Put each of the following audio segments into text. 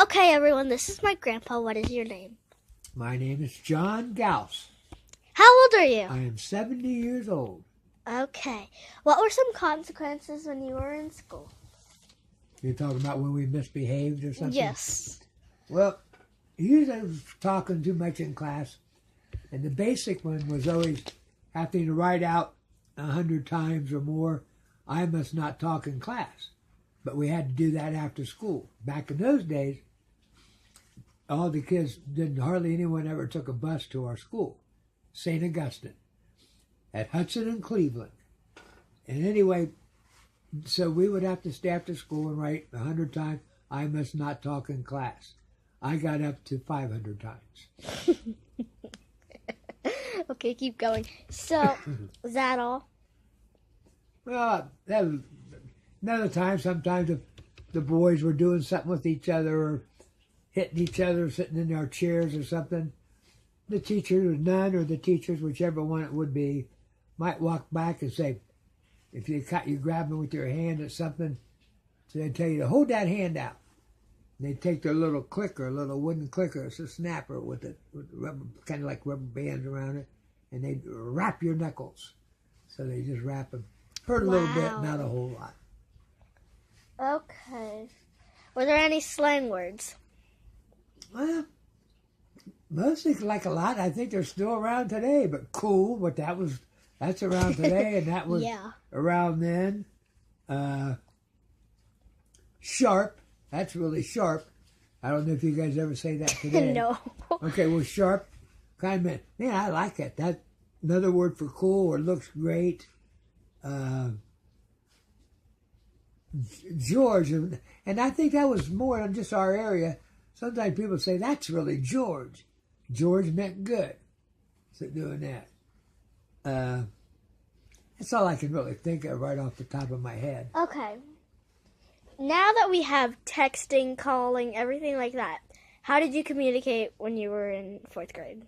Okay, everyone, this is my grandpa. What is your name? My name is John Gauss. How old are you? I am 70 years old. Okay. What were some consequences when you were in school? You're talking about when we misbehaved or something? Yes. Well, usually I was talking too much in class, and the basic one was always having to write out 100 times or more, I must not talk in class. But we had to do that after school. Back in those days, all the kids hardly anyone ever took a bus to our school, St. Augustine, at Hudson and Cleveland. And anyway, so we would have to stay after school and write 100 times, I must not talk in class. I got up to 500 times. Okay, keep going. So, is that all? Well, that was another time. Sometimes if the boys were doing something with each other or hitting each other, sitting in our chairs or something, the teacher, or none, or the teachers, whichever one it would be, might walk back and say, if you grab them with your hand or something, so they'd tell you to hold that hand out. And they'd take their little clicker, a little wooden clicker, it's a snapper with rubber, kind of like rubber bands around it, and they'd wrap your knuckles. So they just wrap them. Hurt a little bit, not a whole lot. Okay. Were there any slang words? Well, mostly like a lot. I think they're still around today, but cool, but that's around today, and that was around then. Sharp, that's really sharp. I don't know if you guys ever say that today. No. Okay, well, sharp kind of meant, man, I like it. That's another word for cool or looks great. George, and I think that was more in just our area. Sometimes people say, that's really George. George meant good. So doing that. That's all I can really think of right off the top of my head. Okay. Now that we have texting, calling, everything like that, how did you communicate when you were in 4th grade?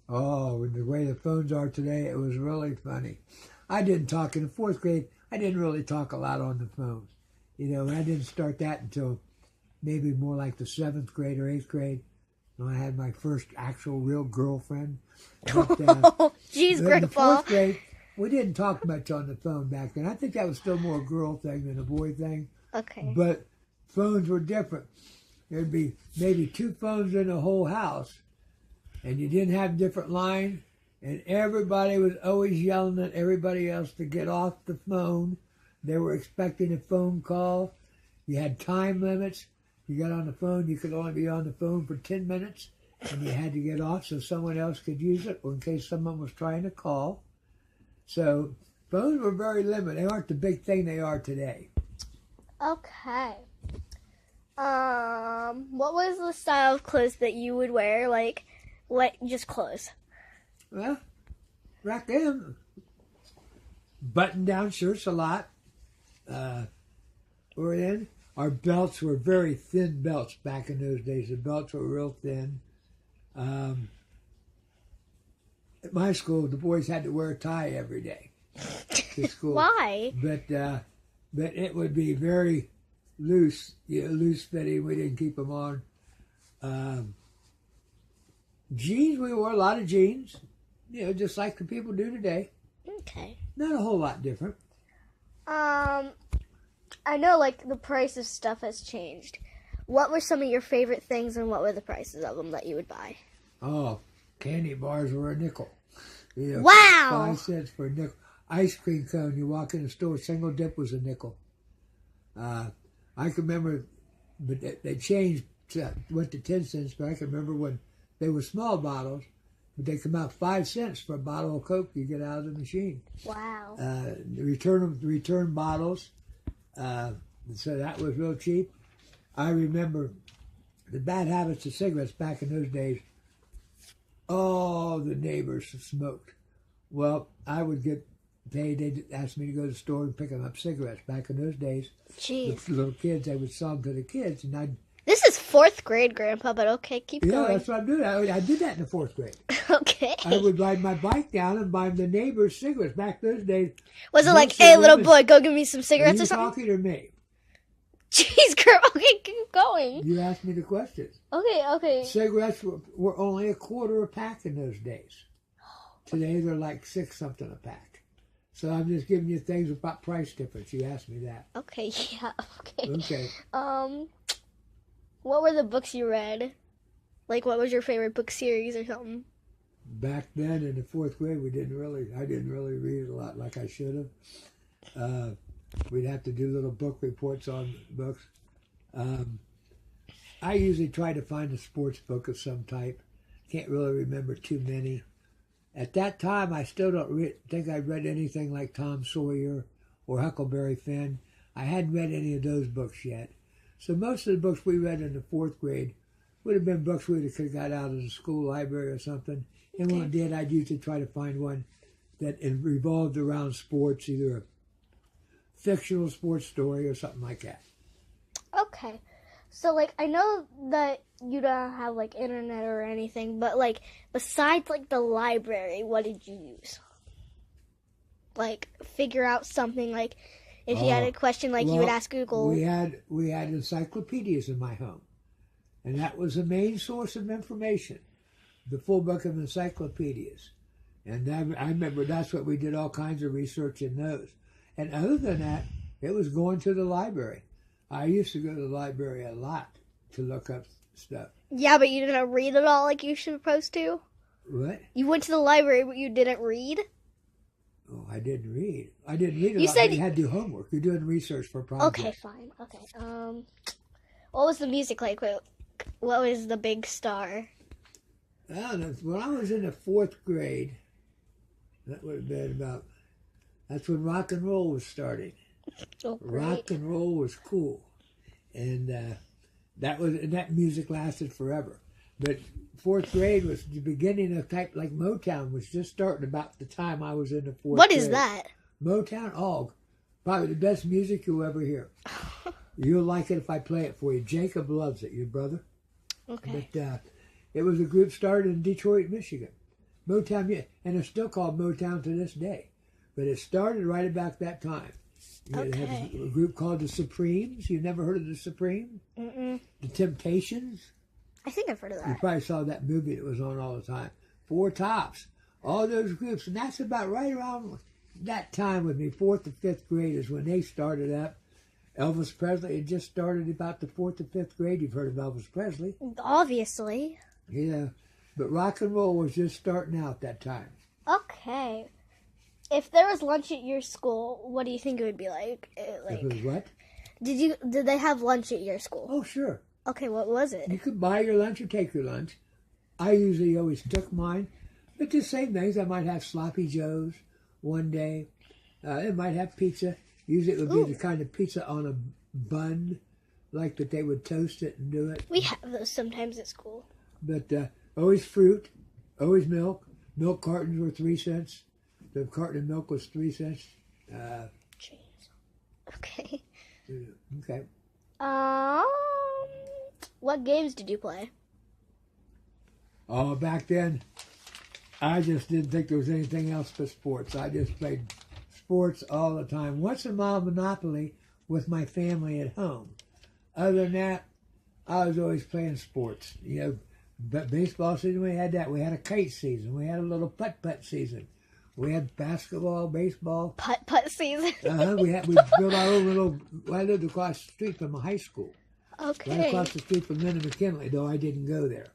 Oh, the way the phones are today, it was really funny. I didn't talk in the 4th grade. I didn't really talk a lot on the phone. You know, I didn't start that until maybe more like the 7th grade or 8th grade when I had my first actual real girlfriend. But, Jeez, in Grandpa. the 4th grade, we didn't talk much on the phone back then. I think that was still more a girl thing than a boy thing. Okay. But phones were different. There'd be maybe 2 phones in the whole house, and you didn't have different lines, and everybody was always yelling at everybody else to get off the phone. They were expecting a phone call. You had time limits. You got on the phone, you could only be on the phone for 10 minutes, and you had to get off so someone else could use it, or in case someone was trying to call. So phones were very limited. They aren't the big thing they are today. Okay. What was the style of clothes that you would wear? Like just clothes? Well, back then, button-down shirts a lot. Our belts were very thin belts back in those days. The belts were real thin. At my school, the boys had to wear a tie every day to school. Why? But it would be very loose, loose fitting. We didn't keep them on. Jeans, we wore a lot of jeans, just like the people do today. Okay. Not a whole lot different. I know, like, the price of stuff has changed. What were some of your favorite things, and what were the prices of them that you would buy? Oh, candy bars were a nickel. Wow! 5 cents for a nickel. Ice cream cone, you walk in the store, single dip was a nickel. I can remember, but they changed, went to 10 cents, but I can remember when they were small bottles, but they come out 5 cents for a bottle of Coke you get out of the machine. Wow. Return bottles. So that was real cheap. I remember the bad habits of cigarettes back in those days. All the neighbors smoked. Well, I would get paid. They'd ask me to go to the store and pick them up cigarettes. Back in those days, Jeez. The little kids, they would sell them to the kids, and I'd. This is 4th grade, Grandpa, but okay, keep going. Yeah, that's what I'm doing. I did that in the 4th grade. Okay. I would ride my bike down and buy the neighbors cigarettes. Back those days. Was it like, hey, little boy, go give me some cigarettes or something? Are you talking to me? Jeez, girl. Okay, keep going. You asked me the questions. Okay. Cigarettes were only a quarter a pack in those days. Today they're like 6 something a pack. So I'm just giving you things about price difference. You asked me that. Okay, yeah, okay. Okay. What were the books you read? Like, what was your favorite book series or something? Back then in the 4th grade, I didn't really read a lot like I should have. We'd have to do little book reports on books. I usually try to find a sports book of some type. Can't really remember too many. At that time, I still don't think I read anything like Tom Sawyer or Huckleberry Finn. I hadn't read any of those books yet. So most of the books we read in the 4th grade would have been books we could have got out of the school library or something. And when it did, I'd usually try to find one that revolved around sports, either a fictional sports story or something like that. Okay. So, like, I know that you don't have, like, internet or anything, but, like, besides, like, the library, what did you use? Like, figure out something, like, if you had a question, like, you would ask Google. We had encyclopedias in my home, and that was the main source of information, the full book of encyclopedias. And I remember that's what we did, all kinds of research in those. And other than that, it was going to the library. I used to go to the library a lot to look up stuff. Yeah, but you didn't read it all like you should supposed to? What? You went to the library, but you didn't read? Oh, I didn't read. I didn't read a You lot. said You had to do homework. You're doing research for projects. Okay, fine. Okay. What was the music like? What was the big star? I don't know. When I was in the 4th grade, that would have been about, that's when rock and roll was starting. Oh, great. Rock and roll was cool, and that music lasted forever. But 4th grade was the beginning of type like Motown was just starting about the time I was in the 4th grade. What is that? Motown? Oh, probably the best music you'll ever hear. You'll like it if I play it for you. Jacob loves it, your brother. Okay. But it was a group started in Detroit, Michigan. Motown, and it's still called Motown to this day. But it started right about that time. It had a group called the Supremes. You've never heard of the Supremes? Mm-mm. The Temptations? I think I've heard of You that. probably saw that movie that was on all the time. Four Tops. All those groups. And that's about right around that time with me. 4th to 5th grade is when they started up. Elvis Presley had just started about the 4th to 5th grade. You've heard of Elvis Presley. Obviously. Yeah. But rock and roll was just starting out that time. Okay. If there was lunch at your school, what do you think it would be like? If it was what? Did they have lunch at your school? Oh, sure. Okay, what was it? You could buy your lunch or take your lunch. I usually always took mine. But the same things. I might have sloppy joes one day. It might have pizza. Usually it would be the kind of pizza on a bun, like that they would toast it and do it. We have those sometimes at school. But always fruit, always milk. Milk cartons were 3 cents. The carton of milk was 3 cents. Jeez. Okay. Okay. What games did you play? Oh, back then, I just didn't think there was anything else but sports. I just played sports all the time. Once in a while, Monopoly with my family at home. Other than that, I was always playing sports. You know, but baseball season, we had that. We had a kite season. We had a little putt-putt season. We had basketball, baseball. Putt-putt season. We built our own little. I lived across the street from a high school. Okay. Right across the street from Linda McKinley, though I didn't go there.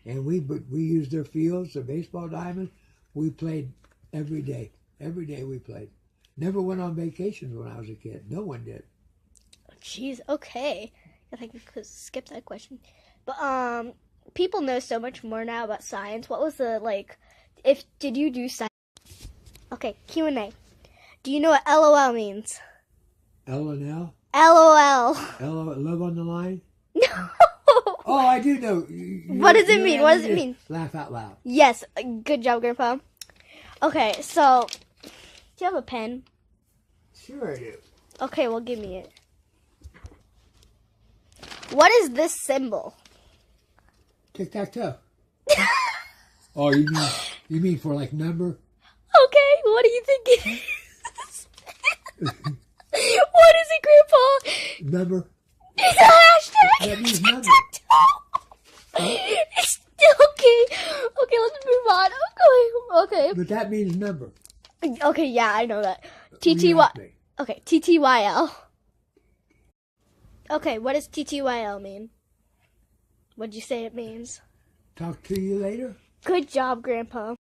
And we used their fields, their baseball diamonds. We played every day. Every day we played. Never went on vacations when I was a kid. No one did. Jeez. Okay. I think we could skip that question. But people know so much more now about science. What was the did you do science? Okay, Q&A. Do you know what LOL means? L&L? LOL. LOL, love on the line? No. Oh, I do know. What does it mean? What does it mean? Laugh out loud. Yes. Good job, Grandpa. Okay, so, do you have a pen? Sure I do. Okay, well, give me it. What is this symbol? Tic-tac-toe. Oh, you mean for like number? Okay, what do you think it is? What is it, Grandpa? Number? It's a hashtag. That means number. It's still okay. Okay, let's move on. Okay. But that means number. Okay, yeah, I know that. You TTY. asked me. Okay, TTYL. Okay, what does TTYL mean? What'd you say it means? Talk to you later. Good job, Grandpa.